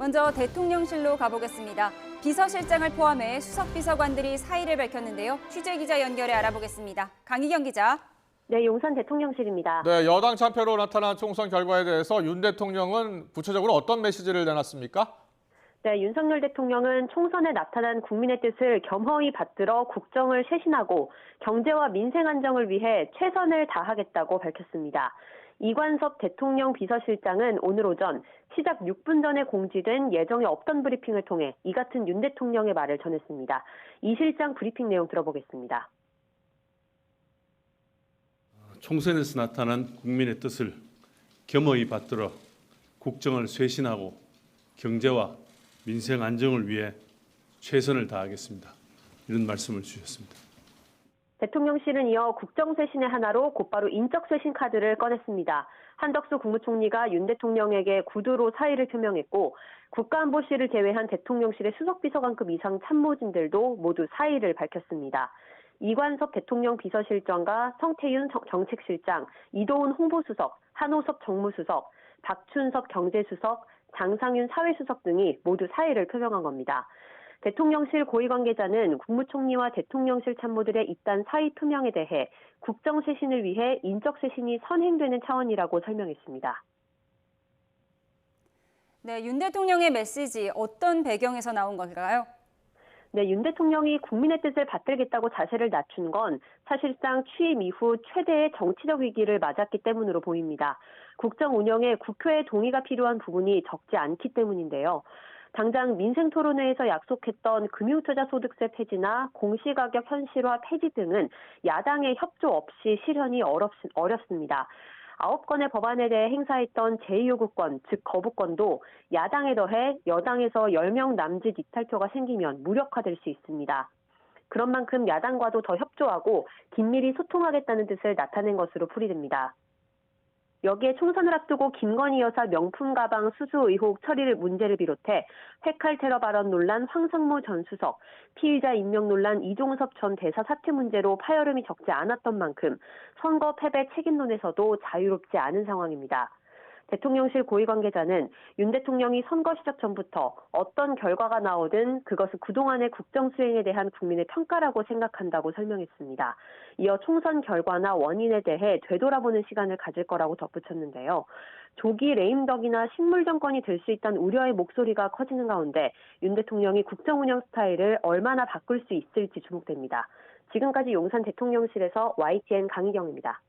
먼저 대통령실로 가보겠습니다. 비서실장을 포함해 수석비서관들이 사의를 밝혔는데요. 취재기자 연결해 알아보겠습니다. 강희경 기자. 네, 용산 대통령실입니다. 네, 여당 참패로 나타난 총선 결과에 대해서 윤 대통령은 구체적으로 어떤 메시지를 내놨습니까? 네, 윤석열 대통령은 총선에 나타난 국민의 뜻을 겸허히 받들어 국정을 쇄신하고 경제와 민생 안정을 위해 최선을 다하겠다고 밝혔습니다. 이관섭 대통령 비서실장은 오늘 오전 시작 6분 전에 공지된 예정에 없던 브리핑을 통해 이 같은 윤 대통령의 말을 전했습니다. 이 실장 브리핑 내용 들어보겠습니다. 총선에서 나타난 국민의 뜻을 겸허히 받들어 국정을 쇄신하고 경제와 민생 안정을 위해 최선을 다하겠습니다. 이런 말씀을 주셨습니다. 대통령실은 이어 국정쇄신의 하나로 곧바로 인적쇄신 카드를 꺼냈습니다. 한덕수 국무총리가 윤 대통령에게 구두로 사의를 표명했고 국가안보실을 제외한 대통령실의 수석비서관급 이상 참모진들도 모두 사의를 밝혔습니다. 이관섭 대통령 비서실장과 성태윤 정책실장, 이도훈 홍보수석, 한호섭 정무수석, 박춘석 경제수석, 장상윤 사회수석 등이 모두 사의를 표명한 겁니다. 대통령실 고위관계자는 국무총리와 대통령실 참모들의 잇단 사의 표명에 대해 국정쇄신을 위해 인적쇄신이 선행되는 차원이라고 설명했습니다. 네, 윤 대통령의 메시지 어떤 배경에서 나온 걸까요? 네, 윤 대통령이 국민의 뜻을 받들겠다고 자세를 낮춘 건 사실상 취임 이후 최대의 정치적 위기를 맞았기 때문으로 보입니다. 국정 운영에 국회의 동의가 필요한 부분이 적지 않기 때문인데요. 당장 민생토론회에서 약속했던 금융투자소득세 폐지나 공시가격 현실화 폐지 등은 야당의 협조 없이 실현이 어렵습니다. 9건의 법안에 대해 행사했던 제2요구권, 즉 거부권도 야당에 더해 여당에서 10명 남짓 이탈표가 생기면 무력화될 수 있습니다. 그런 만큼 야당과도 더 협조하고 긴밀히 소통하겠다는 뜻을 나타낸 것으로 풀이됩니다. 여기에 총선을 앞두고 김건희 여사 명품 가방 수수 의혹 처리 문제를 비롯해 회칼 테러 발언 논란 황상무 전 수석, 피의자 임명 논란 이종섭 전 대사 사퇴 문제로 파열음이 적지 않았던 만큼 선거 패배 책임론에서도 자유롭지 않은 상황입니다. 대통령실 고위관계자는 윤 대통령이 선거 시작 전부터 어떤 결과가 나오든 그것은 그동안의 국정 수행에 대한 국민의 평가라고 생각한다고 설명했습니다. 이어 총선 결과나 원인에 대해 되돌아보는 시간을 가질 거라고 덧붙였는데요. 조기 레임덕이나 식물 정권이 될 수 있다는 우려의 목소리가 커지는 가운데 윤 대통령이 국정 운영 스타일을 얼마나 바꿀 수 있을지 주목됩니다. 지금까지 용산 대통령실에서 YTN 강희경입니다.